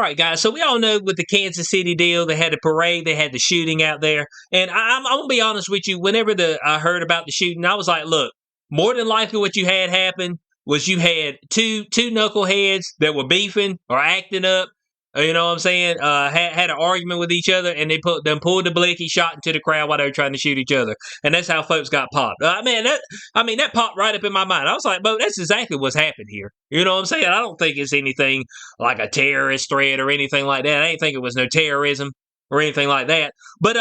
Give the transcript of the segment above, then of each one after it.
right, guys. So we all know with the Kansas City deal, they had a parade, they had the shooting out there, and I'm gonna be honest with you. Whenever I heard about the shooting, I was like, look, more than likely, what you had happen was you had two knuckleheads that were beefing or acting up. You know what I'm saying? Had an argument with each other, and they pulled the blicky, shot into the crowd while they were trying to shoot each other, and that's how folks got popped. That popped right up in my mind. I was like, "Bo, that's exactly what's happened here." You know what I'm saying? I don't think it's anything like a terrorist threat or anything like that. I didn't think it was no terrorism or anything like that. But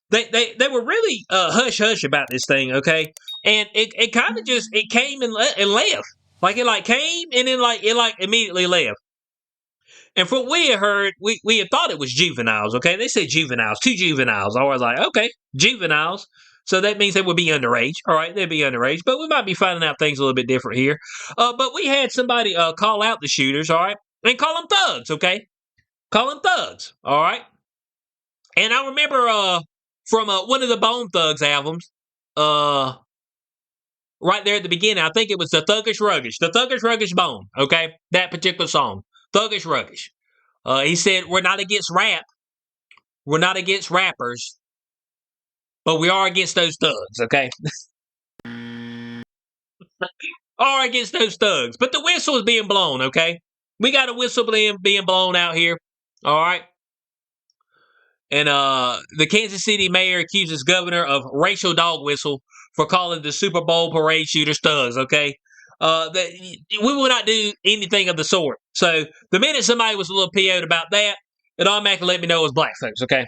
they were really hush hush about this thing, okay? And it kind of just it came and left. Like it came and then it immediately left. And from what we had heard, we had thought it was juveniles, okay? They said juveniles, 2 juveniles. I was like, okay, juveniles. So that means they would be underage. All right, they'd be underage. But we might be finding out things a little bit different here. But we had somebody call out the shooters, all right? And call them thugs, okay? Call them thugs, all right? And I remember from one of the Bone Thugs albums, right there at the beginning, I think it was the Thuggish Ruggish Bone, okay? That particular song. Thuggish Ruggish. He said, we're not against rap. We're not against rappers. But we are against those thugs, okay? Are against those thugs. But the whistle is being blown, okay? We got a whistle being blown out here. All right? And the Kansas City mayor accuses governor of racial dog whistle for calling the Super Bowl parade shooters thugs, okay? We will not do anything of the sort. So the minute somebody was a little PO'd about that, it automatically let me know it was black folks, okay?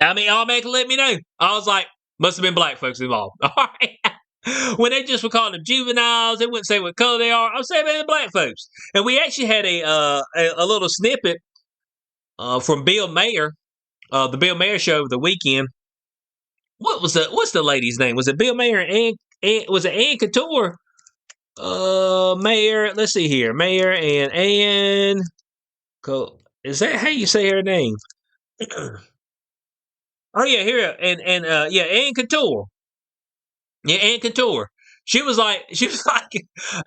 Automatically let me know. I was like, must have been black folks involved. All right. When they just were calling them juveniles, they wouldn't say what color they are. I'm saying they're black folks. And we actually had a little snippet from Bill Mayer, the Bill Mayer show of the weekend. What's the lady's name? Was it Bill Mayer and was it Ann Couture? Mayer. Let's see here. Mayer and Ann. Is that how you say her name? Oh yeah, here Ann Couture. Yeah, Ann Couture. She was like,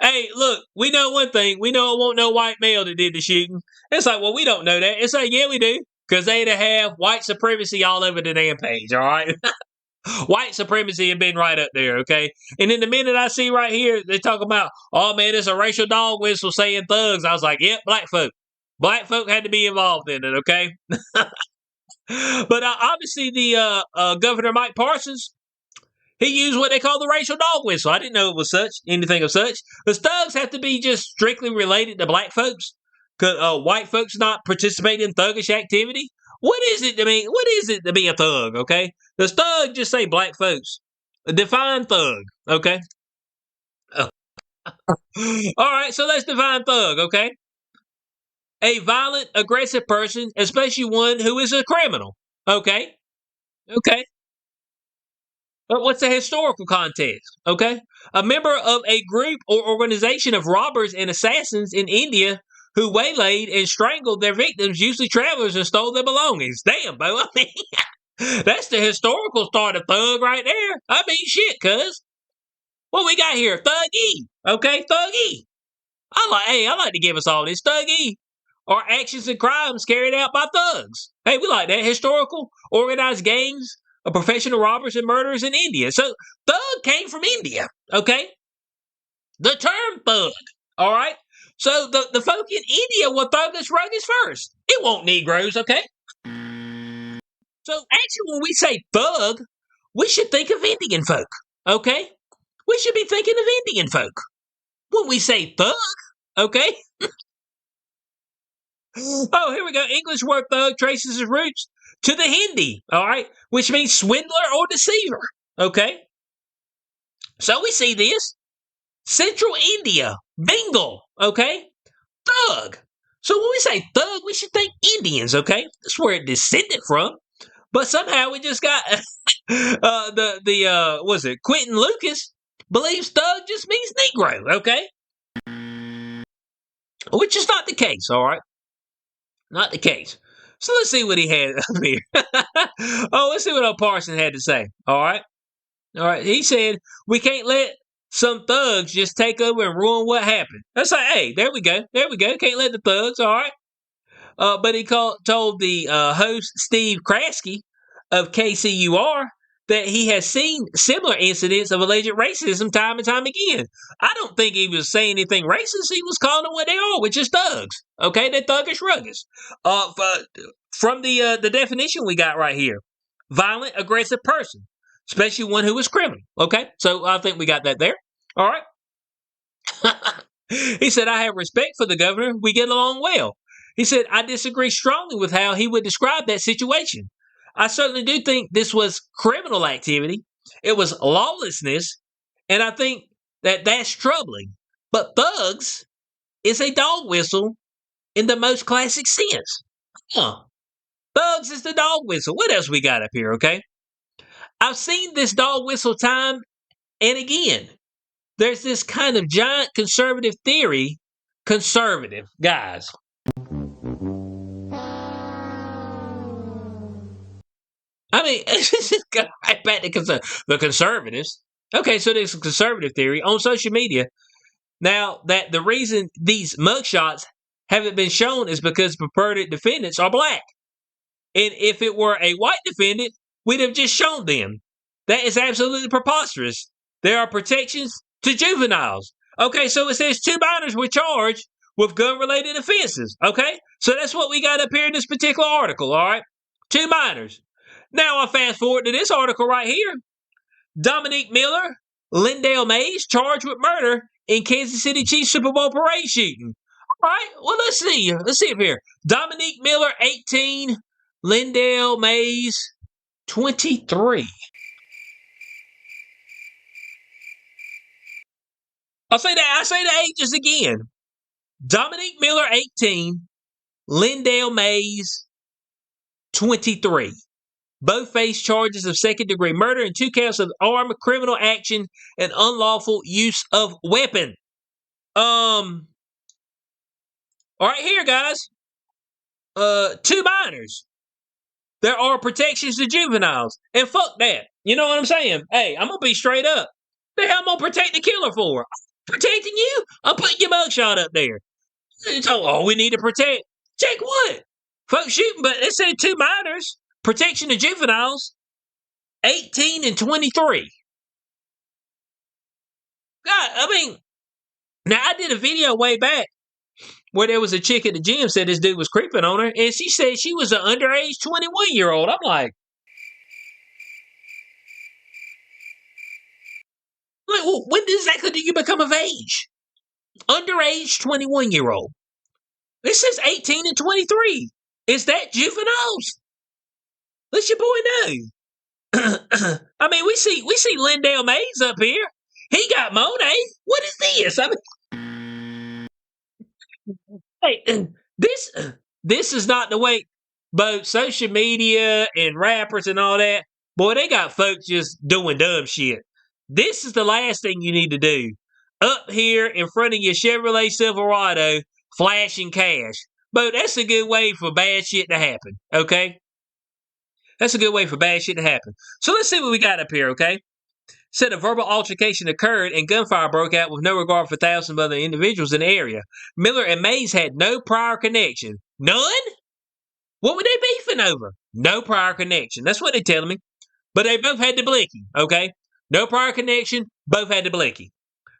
hey, look, we know one thing. We know it wasn't no white male that did the shooting. It's like, well, we don't know that. It's like, yeah, we do. Because they'd have white supremacy all over the damn page, all right? White supremacy had been right up there, okay? And then the minute I see right here, they talk about, oh, man, it's a racial dog whistle saying thugs. I was like, yep, black folk. Black folk had to be involved in it, okay? But obviously the Governor Mike Parsons, he used what they call the racial dog whistle. I didn't know it was anything of such. The thugs have to be just strictly related to black folks. Because white folks not participate in thuggish activity. What is it to be a thug, okay? Does thug just say black folks? Define thug, okay? Oh. All right, so let's define thug, okay? A violent, aggressive person, especially one who is a criminal, okay? Okay. But what's the historical context, okay? A member of a group or organization of robbers and assassins in India who waylaid and strangled their victims, usually travelers, and stole their belongings. Damn, Bo. I mean, that's the historical start of thug right there. I mean, shit, cuz. What we got here? Thuggy. Okay, thuggy. I like to give us all this. Thuggy are actions and crimes carried out by thugs. Hey, we like that. Historical, organized gangs of professional robbers and murderers in India. So, thug came from India, okay? The term thug, all right? So, the folk in India were thuggish ruggish first. It won't Negroes, okay? So, actually, when we say thug, we should think of Indian folk, okay? We should be thinking of Indian folk when we say thug, okay? Oh, here we go. English word thug traces its roots to the Hindi, all right, which means swindler or deceiver, okay? So we see this. Central India, Bengal, okay? Thug. So when we say thug, we should think Indians, okay? That's where it descended from. But somehow we just got Quentin Lucas believes thug just means Negro, okay? Which is not the case, all right? Not the case. So let's see what he had up here. Let's see what old Parson had to say. All right. He said, we can't let some thugs just take over and ruin what happened. That's like, hey, there we go. There we go. Can't let the thugs, all right? But he told the host, Steve Kraske of KCUR, that he has seen similar incidents of alleged racism time and time again. I don't think he was saying anything racist. He was calling them what they are, which is thugs. Okay, they're thuggish ruggish. From the definition we got right here, violent, aggressive person, especially one who is criminal. Okay, so I think we got that there. All right. He said, I have respect for the governor. We get along well. He said, I disagree strongly with how he would describe that situation. I certainly do think this was criminal activity. It was lawlessness. And I think that that's troubling. But thugs is a dog whistle in the most classic sense. Thugs is the dog whistle. What else we got up here, okay? I've seen this dog whistle time and again. There's this kind of giant conservative theory. Conservative, guys. I mean, go right back to the conservatives. Okay, so there's a conservative theory on social media. Now, that the reason these mugshots haven't been shown is because purported defendants are black. And if it were a white defendant, we'd have just shown them. That is absolutely preposterous. There are protections to juveniles. Okay, so it says 2 minors were charged with gun-related offenses. Okay, so that's what we got up here in this particular article, all right? 2 minors. Now I fast forward to this article right here. Dominique Miller, Lindale Mays, charged with murder in Kansas City Chiefs Super Bowl parade shooting. All right, well, let's see. Let's see up here. Dominique Miller, 18. Lindale Mays, 23. I say the ages again. Dominique Miller, 18. Lindale Mays, 23. Both face charges of second-degree murder and 2 counts of armed criminal action and unlawful use of weapon. All right, here, guys. 2 minors. There are protections to juveniles. And fuck that. You know what I'm saying? Hey, I'm going to be straight up. The hell I'm going to protect the killer for? I'm protecting you? I'm putting your mugshot up there. So, we need to protect. Check what? Folks shooting, but it said 2 minors. Protection of juveniles, 18 and 23. God, I mean, now I did a video way back where there was a chick at the gym said this dude was creeping on her, and she said she was an underage 21-year-old. I'm like, well, when exactly do you become of age? Underage 21-year-old. It says 18 and 23. Is that juveniles? Let your boy know. I mean, we see Lindale Mays up here. He got Monet. What is this? I mean, hey, this is not the way. Both social media and rappers and all that, boy, they got folks just doing dumb shit. This is the last thing you need to do. Up here in front of your Chevrolet Silverado, flashing cash. But that's a good way for bad shit to happen, okay? That's a good way for bad shit to happen. So let's see what we got up here, okay? Said a verbal altercation occurred and gunfire broke out with no regard for thousands of other individuals in the area. Miller and Mays had no prior connection. None? What were they beefing over? No prior connection. That's what they're telling me. But they both had the blicky, okay? No prior connection, both had the blicky.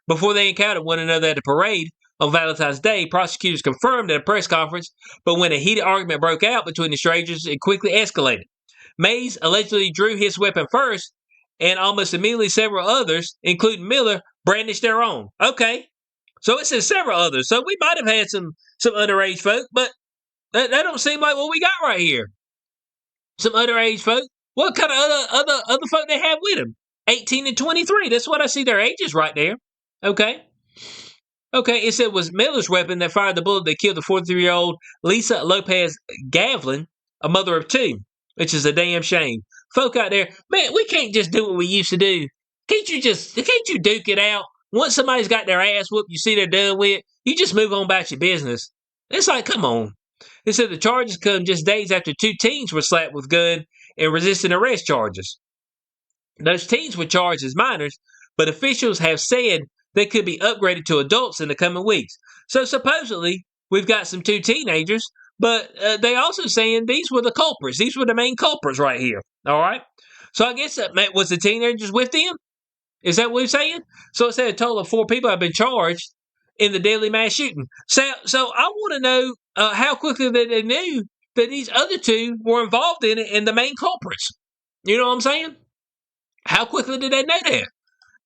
Before they encountered one another at a parade on Valentine's Day, prosecutors confirmed at a press conference, but when a heated argument broke out between the strangers, it quickly escalated. Mays allegedly drew his weapon first, and almost immediately several others, including Miller, brandished their own. Okay, so it says several others. So we might have had some underage folk, but that don't seem like what we got right here. Some underage folk. What kind of other folk they have with them? 18 and 23. That's what I see their ages right there. Okay. Okay, it said it was Miller's weapon that fired the bullet that killed the 43-year-old Lisa Lopez Gavlin, a mother of 2. Which is a damn shame. Folk out there, man, we can't just do what we used to do. Can't you duke it out? Once somebody's got their ass whooped, you see they're done with, you just move on about your business. It's like, come on. It said the charges come just days after 2 teens were slapped with gun and resisting arrest charges. Those teens were charged as minors, but officials have said they could be upgraded to adults in the coming weeks. So supposedly, we've got some 2 teenagers, but they also saying these were the culprits. These were the main culprits right here. All right. So I guess that was the teenagers with them. Is that what we're saying? So it said a total of 4 people have been charged in the deadly mass shooting. So I want to know how quickly they knew that these other 2 were involved in it and the main culprits. You know what I'm saying? How quickly did they know that?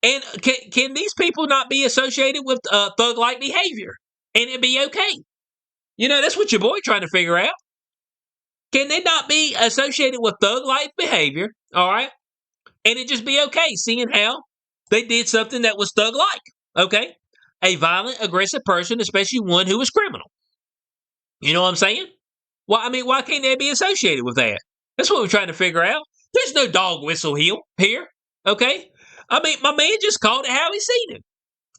And can these people not be associated with thug-like behavior and it be okay? You know, that's what your boy trying to figure out. Can they not be associated with thug-like behavior, all right, and it just be okay, seeing how they did something that was thug-like, okay? A violent, aggressive person, especially one who was criminal. You know what I'm saying? Well, I mean, why can't they be associated with that? That's what we're trying to figure out. There's no dog whistle here, okay? I mean, my man just called it how he seen it.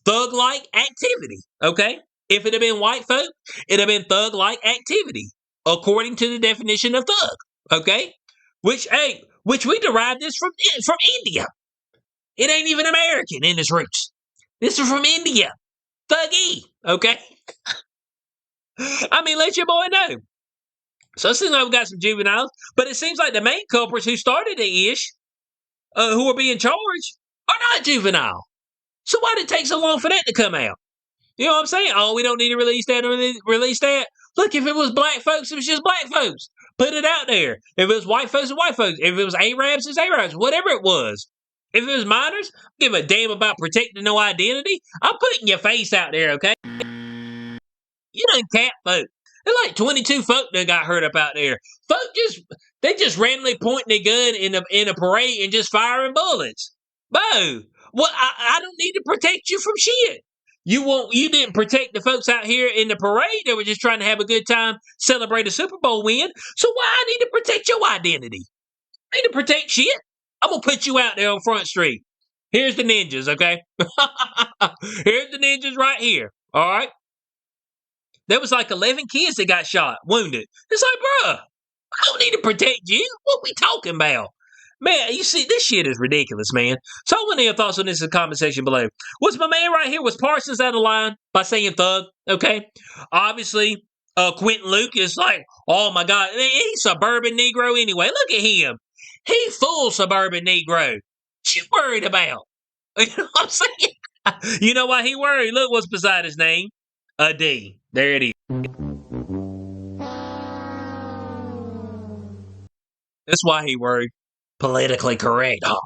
Thug-like activity, okay? If it had been white folk, it'd have been thug-like activity, according to the definition of thug, okay? Which we derived this from India. It ain't even American in its roots. This is from India. Thuggy, okay? I mean, let your boy know. So it seems like we got some juveniles, but it seems like the main culprits who started the ish, who are being charged, are not juvenile. So why did it take so long for that to come out? You know what I'm saying? Oh, we don't need to release that or release that. Look, if it was black folks, it was just black folks. Put it out there. If it was white folks, it's white folks. If it was Arabs, it's Arabs. Whatever it was. If it was minors, give a damn about protecting no identity. I'm putting your face out there, okay? You done cat folk. There's like 22 folk that got hurt up out there. Folk just randomly pointing a gun in a parade and just firing bullets. Bo, well, I don't need to protect you from shit. You didn't protect the folks out here in the parade that were just trying to have a good time, celebrate a Super Bowl win. So why I need to protect your identity? I need to protect shit. I'm gonna put you out there on Front Street. Here's the ninjas, okay? Here's the ninjas right here. All right. There was like 11 kids that got shot, wounded. It's like, bruh, I don't need to protect you. What we talking about? Man, you see, this shit is ridiculous, man. So I want to hear your thoughts on this in the comment section below. Was my man right here, was Parsons out of line by saying thug? Okay. Obviously, Quentin Lucas, like, oh my God, he's suburban Negro anyway. Look at him. He full suburban Negro. What you worried about? You know what I'm saying? You know why he worried? Look what's beside his name. A D. There it is. That's why he worried. Politically correct. Oh,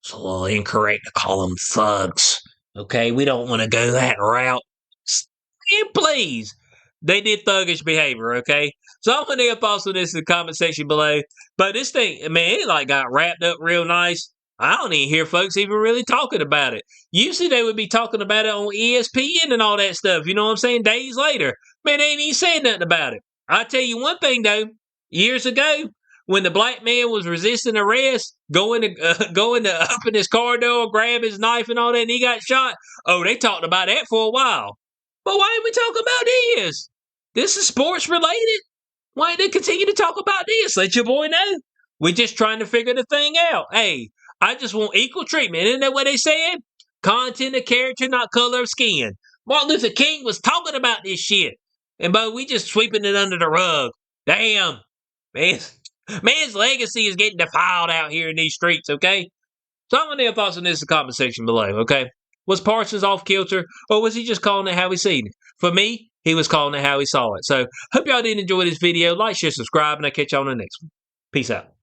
it's a little incorrect to call them thugs. Okay, we don't want to go that route. And please, they did thuggish behavior, okay? So I'm going to have thoughts on this in the comment section below. But this thing, man, it like got wrapped up real nice. I don't even hear folks even really talking about it. Usually they would be talking about it on ESPN and all that stuff. You know what I'm saying? Days later. Man, they ain't even saying nothing about it. I'll tell you one thing, though. Years ago, when the black man was resisting arrest, going to open his car door, grab his knife and all that, and he got shot. Oh, they talked about that for a while. But why ain't we talking about this? This is sports related. Why ain't they continue to talk about this? Let your boy know. We're just trying to figure the thing out. Hey, I just want equal treatment. Isn't that what they said? Content of character, not color of skin. Martin Luther King was talking about this shit. And but we just sweeping it under the rug. Damn. Man's legacy is getting defiled out here in these streets, okay? So I'm going to have thoughts on this in the comment section below, okay? Was Parsons off kilter, or was he just calling it how he seen it? For me, he was calling it how he saw it. So, hope y'all did enjoy this video. Like, share, subscribe, and I'll catch y'all on the next one. Peace out.